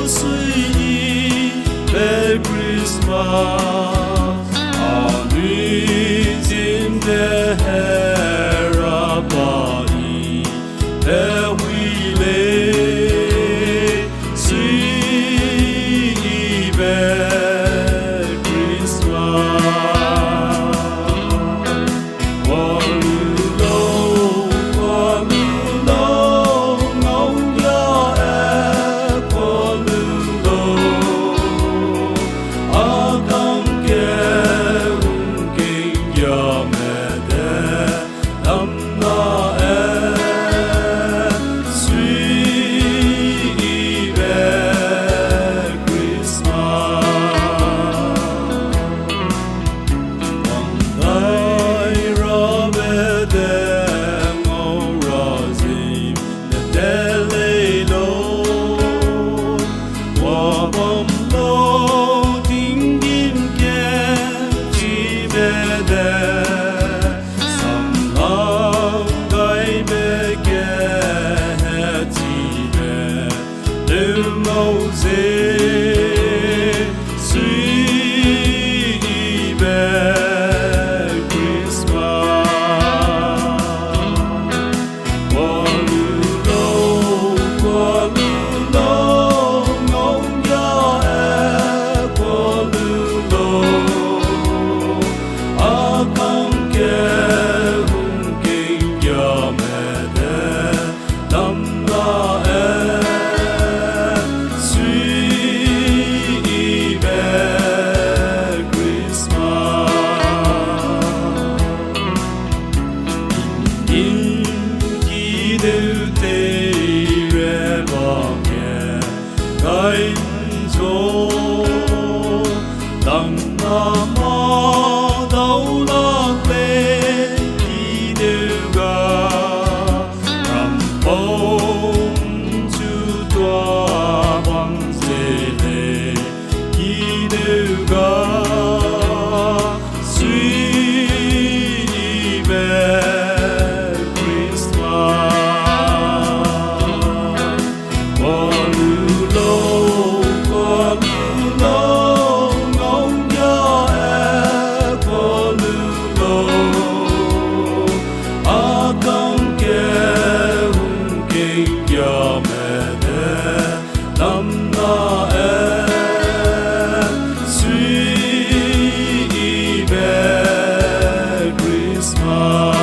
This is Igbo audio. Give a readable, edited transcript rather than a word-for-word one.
sweet Merry Christmas. Amidst the body that we lay, sweet Merry Christmas. One alone, on your app, one alone. Come get your mother, sweet Merry Christmas. One night Robert and Rosie, the daily Lord, warm loading in sweet Merry Christmas. One alone, on your app, one alone. Come get your mother, sweet Merry Christmas. 인기들 때에 먹게 가인조 땅 넘어 나오락래 이들과 ram봉주도 왕세대 이들과 sweet Merry Christmas. One alone, on your app, one alone. Come get your mother, sweet Merry Christmas.